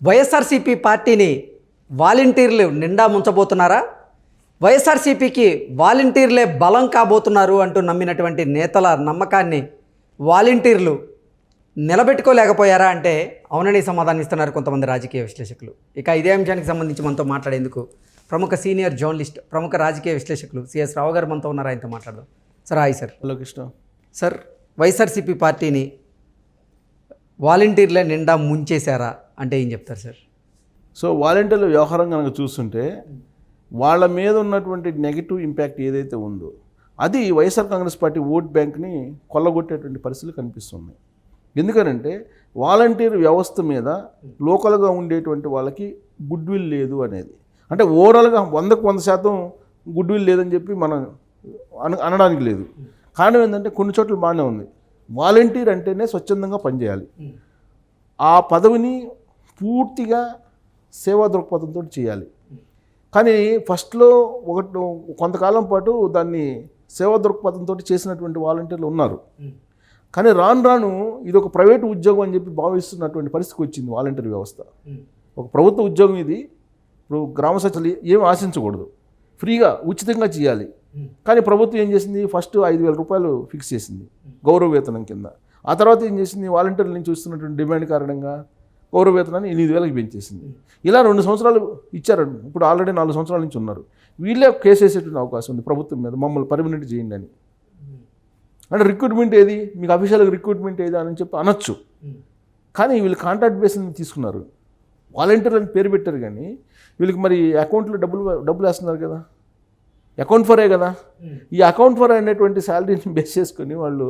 వైఎస్ఆర్సీపీ పార్టీని వాలంటీర్లు నిండా ముంచబోతున్నారా? వైఎస్ఆర్సీపీకి వాలంటీర్లే బలం కాబోతున్నారు అంటూ నమ్మినటువంటి నేతల నమ్మకాన్ని వాలంటీర్లు నిలబెట్టుకోలేకపోయారా అంటే అవునని సమాధానం ఇస్తున్నారు కొంతమంది రాజకీయ విశ్లేషకులు. ఇక ఇదే అంశానికి సంబంధించి మనతో మాట్లాడేందుకు ప్రముఖ సీనియర్ జర్నలిస్ట్, ప్రముఖ రాజకీయ విశ్లేషకులు సిఎస్ రావు గారు మనతో ఉన్నారు. ఆయనతో మాట్లాడదాం. Sir hi sir. Hello Krishna. Sir, YSRCP పార్టీని వాలంటీర్లే నిండా ముంచేశారా అంటే ఏం చెప్తారు సార్? సో వాలంటీర్ల వ్యవహారం కనుక చూస్తుంటే వాళ్ళ మీద ఉన్నటువంటి నెగిటివ్ ఇంపాక్ట్ ఏదైతే ఉందో అది వైఎస్ఆర్ కాంగ్రెస్ పార్టీ ఓట్ బ్యాంక్ని కొల్లగొట్టేటువంటి పరిస్థితులు కనిపిస్తున్నాయి. ఎందుకనంటే వాలంటీర్ వ్యవస్థ మీద లోకల్గా ఉండేటువంటి వాళ్ళకి గుడ్ విల్ లేదు అనేది, అంటే ఓవరాల్గా 100% గుడ్ విల్ లేదని చెప్పి మనం అనడానికి లేదు. కారణం ఏంటంటే కొన్ని చోట్ల బాగానే ఉంది. వాలంటీర్ అంటేనే స్వచ్ఛందంగా పనిచేయాలి, ఆ పదవిని పూర్తిగా సేవా దృక్పథంతో చేయాలి. కానీ ఫస్ట్లో కొంతకాలం పాటు దాన్ని సేవా దృక్పథంతో చేసినటువంటి వాలంటీర్లు ఉన్నారు. కానీ రాను రాను ఇది ఒక ప్రైవేటు ఉద్యోగం అని చెప్పి భావిస్తున్నటువంటి పరిస్థితికి వచ్చింది వాలంటీర్ వ్యవస్థ. ఒక ప్రభుత్వ ఉద్యోగం ఇది. ఇప్పుడు గ్రామ సచివాలయం ఏం ఆశించకూడదు, ఫ్రీగా ఉచితంగా చేయాలి. కానీ ప్రభుత్వం ఏం చేసింది, ఫస్ట్ 5,000 రూపాయలు ఫిక్స్ చేసింది గౌరవ వేతనం కింద. ఆ తర్వాత ఏం చేసింది, వాలంటీర్ల నుంచి వస్తున్నటువంటి డిమాండ్ కారణంగా గౌరవ వేతనాన్ని 8,000కి పెంచేసింది. ఇలా 2 సంవత్సరాలు ఇచ్చారు. ఇప్పుడు ఆల్రెడీ 4 సంవత్సరాల నుంచి ఉన్నారు. వీళ్ళే కేసు వేసేటువంటి అవకాశం ఉంది ప్రభుత్వం మీద, మమ్మల్ని పర్మనెంట్ చేయండి అని. అంటే రిక్రూట్మెంట్ ఏది, మీకు అఫీషియల్గా రిక్రూట్మెంట్ ఏది అని చెప్పి అనొచ్చు. కానీ వీళ్ళు కాంట్రాక్ట్ బేస్ని తీసుకున్నారు, వాలంటీర్లని పేరు పెట్టారు. కానీ వీళ్ళకి మరి అకౌంట్లో డబ్బులు వేస్తున్నారు కదా, అకౌంట్ ఫరే కదా. ఈ అకౌంట్ ఫర్ అనేటువంటి శాలరీని బేస్ చేసుకొని వాళ్ళు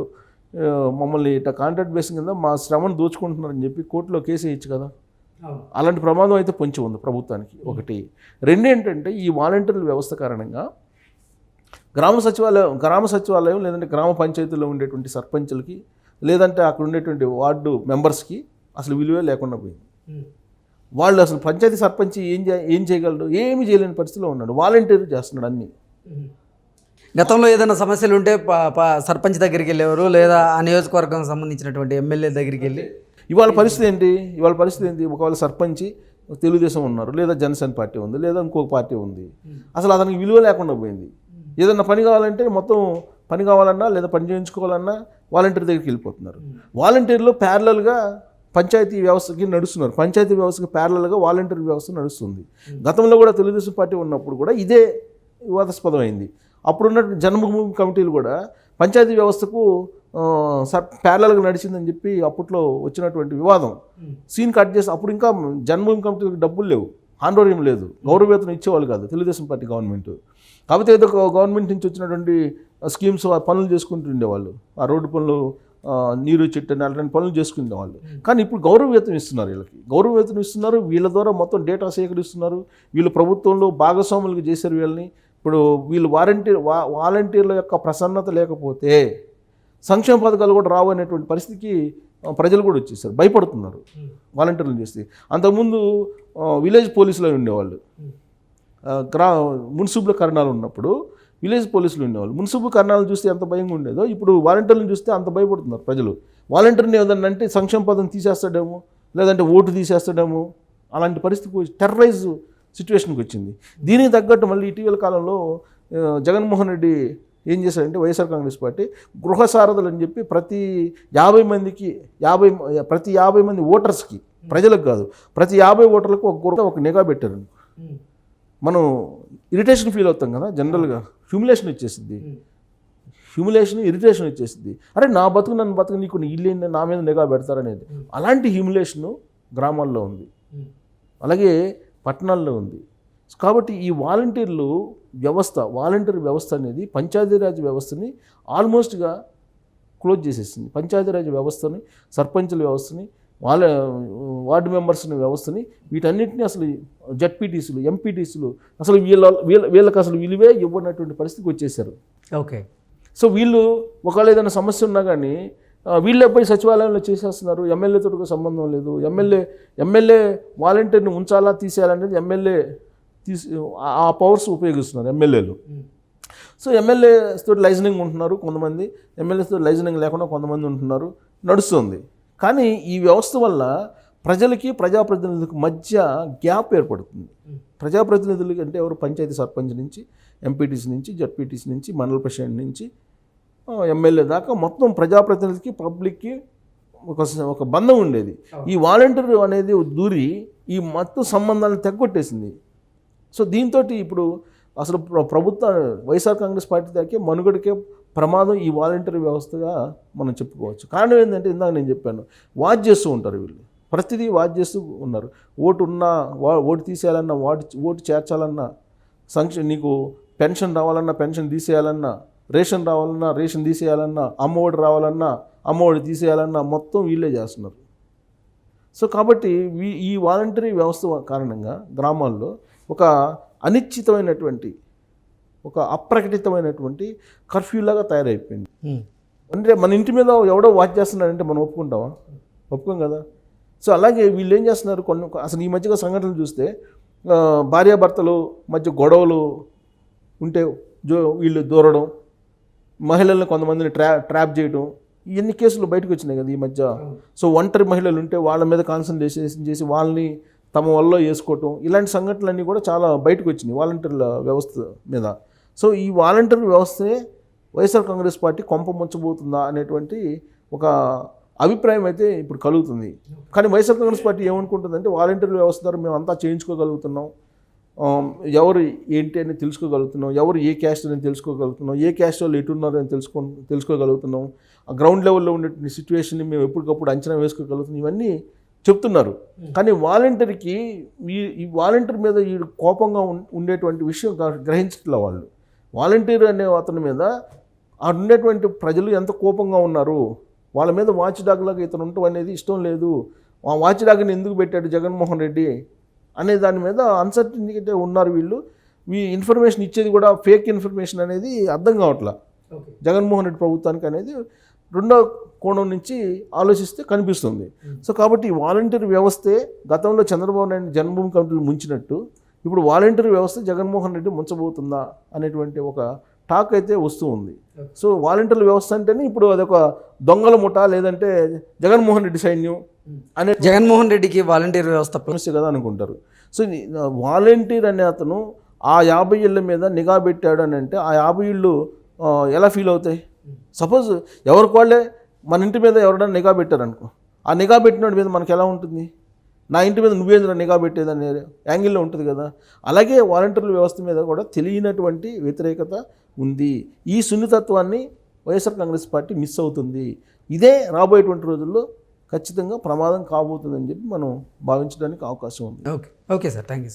మమ్మల్ని ఇట్లా కాంట్రాక్ట్ బేస్ కింద మా శ్రమను దోచుకుంటున్నారని చెప్పి కోర్టులో కేసు వేయచ్చు కదా. అలాంటి ప్రమాదం అయితే పొంచి ఉంది ప్రభుత్వానికి. ఒకటి. రెండు ఏంటంటే ఈ వాలంటీర్ల వ్యవస్థ కారణంగా గ్రామ సచివాలయం లేదంటే గ్రామ పంచాయతీలో ఉండేటువంటి సర్పంచులకి లేదంటే అక్కడ ఉండేటువంటి వార్డు మెంబర్స్కి అసలు విలువే లేకుండా పోయింది. వాళ్ళు అసలు పంచాయతీ సర్పంచ్ ఏం చేయగలడు, ఏమి చేయలేని పరిస్థితిలో ఉన్నాడు. వాలంటీర్ చేస్తున్నాడు అన్నీ. గతంలో ఏదైనా సమస్యలు ఉంటే సర్పంచ్ దగ్గరికి వెళ్ళేవారు, లేదా ఆ నియోజకవర్గం సంబంధించినటువంటి ఎమ్మెల్యే దగ్గరికి వెళ్ళి. ఇవాళ పరిస్థితి ఏంటి? ఒకవేళ సర్పంచ్ తెలుగుదేశం ఉన్నారు, లేదా జనసేన పార్టీ ఉంది, లేదా ఇంకొక పార్టీ ఉంది, అసలు అతనికి విలువ లేకుండా పోయింది. ఏదన్నా పని కావాలంటే మొత్తం పని కావాలన్నా లేదా పని చేయించుకోవాలన్నా వాలంటీర్ దగ్గరికి వెళ్ళిపోతున్నారు. వాలంటీర్లు ప్యారలల్గా పంచాయతీ వ్యవస్థకి నడుస్తున్నారు. పంచాయతీ వ్యవస్థకి ప్యారలల్గా వాలంటీర్ వ్యవస్థ నడుస్తుంది. గతంలో కూడా తెలుగుదేశం పార్టీ ఉన్నప్పుడు కూడా ఇదే వివాదాస్పదం అయింది. అప్పుడున్న జన్మభూమి కమిటీలు కూడా పంచాయతీ వ్యవస్థకు ప్యారలల్గా నడిచిందని చెప్పి అప్పట్లో వచ్చినటువంటి వివాదం సీన్ కట్ చేసి, అప్పుడు ఇంకా జన్మభూమి కమిటీలకు డబ్బులు లేవు, ఆందోళన లేదు, గౌరవ వేతనం ఇచ్చేవాళ్ళు కాదు తెలుగుదేశం పార్టీ గవర్నమెంట్. కాకపోతే ఏదో గవర్నమెంట్ నుంచి వచ్చినటువంటి స్కీమ్స్ పనులు చేసుకుంటూ ఉండేవాళ్ళు, ఆ రోడ్డు పనులు, నీరు చెట్టు అలాంటి పనులు చేసుకునేవాళ్ళు. కానీ ఇప్పుడు గౌరవ వేతనం ఇస్తున్నారు, వీళ్ళకి గౌరవ వేతనం ఇస్తున్నారు. వీళ్ళ ద్వారా మొత్తం డేటా సేకరిస్తున్నారు. వీళ్ళు ప్రభుత్వంలో భాగస్వాములకు చేశారు వీళ్ళని. ఇప్పుడు వీళ్ళు వాలంటీర్ల యొక్క ప్రసన్నత లేకపోతే సంక్షేమ పథకాలు కూడా రావు అనేటువంటి పరిస్థితికి ప్రజలు కూడా వచ్చేసారు, భయపడుతున్నారు వాలంటీర్లు చేస్తే. అంతకుముందు విలేజ్ పోలీసులు ఉండేవాళ్ళు, మున్సిపల్ కరణాలు ఉన్నప్పుడు విలేజ్ పోలీసులు ఉండేవాళ్ళు. మున్సిపల్ కరణాలు చూస్తే ఎంత భయంగా ఉండేదో ఇప్పుడు వాలంటీర్లను చూస్తే అంత భయపడుతున్నారు ప్రజలు. వాలంటీర్ని ఏదన్నా అంటే సంక్షేమ పథకం తీసేస్తాడేమో, లేదంటే ఓటు తీసేస్తాడేమో, అలాంటి పరిస్థితికి టెర్రరైజ్ సిచ్యువేషన్కి వచ్చింది. దీనికి తగ్గట్టు మళ్ళీ ఇటీవల కాలంలో జగన్మోహన్ రెడ్డి ఏం చేశారంటే వైఎస్ఆర్ కాంగ్రెస్ పార్టీ గృహ సారథులు అని చెప్పి ప్రతి 50 మంది ఓటర్స్కి, ప్రజలకు కాదు, ప్రతి 50 ఓటర్లకు ఒక నిఘా పెట్టారు. మనం ఇరిటేషన్ ఫీల్ అవుతాం కదా జనరల్గా, ఇరిటేషన్ వచ్చేసింది. అరే నా బతుకు నన్ను బతుకు, నీకు ఇల్లు నా మీద నిఘా పెడతారనేది. అలాంటి హ్యూమిలేషను గ్రామాల్లో ఉంది, అలాగే పట్టణాల్లో ఉంది. కాబట్టి ఈ వాలంటీర్ వ్యవస్థ అనేది పంచాయతీరాజ్ వ్యవస్థని ఆల్మోస్ట్గా క్లోజ్ చేసేసింది. పంచాయతీరాజ్ వ్యవస్థని, సర్పంచుల వ్యవస్థని, వార్డు మెంబర్స్ని వ్యవస్థని, వీటన్నిటిని అసలు జడ్పీటీసీలు, ఎంపీటీసీలు అసలు వీళ్ళకి అసలు విలువే ఇవ్వనటువంటి పరిస్థితికి వచ్చేసారు. ఓకే. సో వీళ్ళు ఒకవేళ ఏదైనా సమస్య ఉన్నా కానీ వీళ్ళే పోయి సచివాలయంలో చేసేస్తున్నారు. ఎమ్మెల్యేతో సంబంధం లేదు. ఎమ్మెల్యే వాలంటీర్ని ఉంచాలా తీసేయాలనేది ఎమ్మెల్యే ఆ పవర్స్ ఉపయోగిస్తున్నారు ఎమ్మెల్యేలు. సో ఎమ్మెల్యేతో లైజనింగ్ ఉంటున్నారు కొంతమంది, ఎమ్మెల్యేతో లైజనింగ్ లేకుండా కొంతమంది ఉంటున్నారు, నడుస్తుంది. కానీ ఈ వ్యవస్థ వల్ల ప్రజలకి ప్రజాప్రతినిధులకు మధ్య గ్యాప్ ఏర్పడుతుంది. ప్రజాప్రతినిధులకి అంటే ఎవరు, పంచాయతీ సర్పంచ్ నుంచి, ఎంపీటీసీ నుంచి, జడ్పీటీసీ నుంచి, మండల ప్రెసిడెంట్ నుంచి ఎమ్మెల్యే దాకా మొత్తం ప్రజాప్రతినిధికి పబ్లిక్కి ఒక బంధం ఉండేది. ఈ వాలంటీర్ అనేది దూరి ఈ మొత్తం సంబంధాలను తెగొట్టేసింది. సో దీంతో ఇప్పుడు అసలు ప్రభుత్వ వైఎస్ఆర్ కాంగ్రెస్ పార్టీ దాకే మనుగడకే ప్రమాదం ఈ వాలంటీర్ వ్యవస్థగా మనం చెప్పుకోవచ్చు. కారణం ఏంటంటే ఇందాక నేను చెప్పాను, వాచ్ చేస్తూ ఉంటారు వీళ్ళు, ప్రతిదీ వాచ్ చేస్తూ ఉన్నారు. ఓటు తీసేయాలన్నా, ఓటు చేర్చాలన్నా, నీకు పెన్షన్ రావాలన్నా పెన్షన్ తీసేయాలన్నా, రేషన్ రావాలన్నా రేషన్ తీసేయాలన్నా, అమ్మఒడి రావాలన్నా అమ్మఒడి తీసేయాలన్నా మొత్తం వీళ్ళే చేస్తున్నారు. సో కాబట్టి ఈ వాలంటరీ వ్యవస్థ కారణంగా గ్రామాల్లో ఒక అనిశ్చితమైనటువంటి, ఒక అప్రకటితమైనటువంటి కర్ఫ్యూలాగా తయారైపోయింది. అంటే మన ఇంటి మీద ఎవడో వాచ్ చేస్తున్నాడంటే మనం ఒప్పుకుంటామా? ఒప్పుకోం కదా. సో అలాగే వీళ్ళు ఏం చేస్తున్నారు, అసలు ఈ మధ్యగా సంఘటనలు చూస్తే భార్యాభర్తలు మధ్య గొడవలు ఉంటే వీళ్ళు దూరడం, మహిళలను కొంతమందిని ట్రాప్ చేయడం, ఇవన్నీ కేసులు బయటకు వచ్చినాయి కదా ఈ మధ్య. సో ఒంటరి మహిళలు ఉంటే వాళ్ళ మీద కాన్సన్ట్రేషన్ చేసి వాళ్ళని తమ వల్ల వేసుకోవటం, ఇలాంటి సంఘటనలన్నీ కూడా చాలా బయటకు వచ్చినాయి వాలంటీర్ల వ్యవస్థ మీద. సో ఈ వాలంటీర్ వ్యవస్థనే వైఎస్ఆర్ కాంగ్రెస్ పార్టీ కొంప ముంచబోతుందా అనేటువంటి ఒక అభిప్రాయం అయితే ఇప్పుడు కలుగుతుంది. కానీ వైఎస్ఆర్ కాంగ్రెస్ పార్టీ ఏమనుకుంటుందంటే, వాలంటీర్ వ్యవస్థ ద్వారా మేము అంతా చేయించుకోగలుగుతున్నాం, ఎవరు ఏంటి అని తెలుసుకోగలుగుతున్నాం, ఎవరు ఏ క్యాస్ట్ అని తెలుసుకోగలుగుతున్నాం, ఏ క్యాస్ట్ వాళ్ళు ఎటున్నారో అని తెలుసుకోగలుగుతున్నాం, ఆ గ్రౌండ్ లెవెల్లో ఉండే సిచ్యువేషన్ని మేము ఎప్పటికప్పుడు అంచనా వేసుకోగలుగుతున్నాం, ఇవన్నీ చెప్తున్నారు. కానీ వాలంటీర్కి ఈ వాలంటీర్ మీద ఈ కోపంగా ఉండేటువంటి విషయం గ్రహించట్లే వాళ్ళు. వాలంటీర్ అనే అతని మీద ఆ ఉండేటువంటి ప్రజలు ఎంత కోపంగా ఉన్నారు, వాళ్ళ మీద వాచ్ డాగ్ లాగా ఇతను ఉండటం అనేది ఇష్టం లేదు, ఆ వాచ్ డాగ్ని ఎందుకు పెట్టాడు జగన్మోహన్ రెడ్డి అనే దాని మీద అన్సర్టనిటీ ఉన్నారు వీళ్ళు. ఈ ఇన్ఫర్మేషన్ ఇచ్చేది కూడా ఫేక్ ఇన్ఫర్మేషన్ అనేది అర్థం కావట్లా జగన్మోహన్ రెడ్డి ప్రభుత్వానికి అనేది రెండో కోణం నుంచి ఆలోచిస్తే కనిపిస్తుంది. సో కాబట్టి ఈ వాలంటీర్ వ్యవస్థే గతంలో చంద్రబాబు నాయుడు జన్మభూమి కమిటీలు ముంచినట్టు ఇప్పుడు వాలంటీర్ వ్యవస్థ జగన్మోహన్ రెడ్డి ముంచబోతుందా అనేటువంటి ఒక టాక్ అయితే వస్తూ ఉంది. సో వాలంటీర్ వ్యవస్థ అంటేనే ఇప్పుడు అదొక దొంగల ముఠ, లేదంటే జగన్మోహన్ రెడ్డి సైన్యం అనే జగన్మోహన్ రెడ్డికి వాలంటీర్ వ్యవస్థ సమస్య కదా అనుకుంటారు. సో వాలంటీర్ అనే అతను ఆ 50 ఇళ్ళ మీద నిఘా పెట్టాడు అని అంటే ఆ 50 ఇళ్ళు ఎలా ఫీల్ అవుతాయి? సపోజ్ ఎవరికి వాళ్ళే మన ఇంటి మీద ఎవరైనా నిఘా పెట్టారనుకో, ఆ నిఘా పెట్టినోడి మీద మనకు ఎలా ఉంటుంది? నా ఇంటి మీద నువ్వేంద్ర నిఘా పెట్టేదనే యాంగిల్లో ఉంటుంది కదా. అలాగే వాలంటీర్ల వ్యవస్థ మీద కూడా తెలియనటువంటి వ్యతిరేకత ఉంది. ఈ సున్నితత్వాన్ని వైఎస్ఆర్ కాంగ్రెస్ పార్టీ మిస్ అవుతుంది. ఇదే రాబోయేటువంటి రోజుల్లో ఖచ్చితంగా ప్రమాదం కాబోతుందని చెప్పి మనం భావించడానికి అవకాశం ఉంది. Okay sir, thank you so much.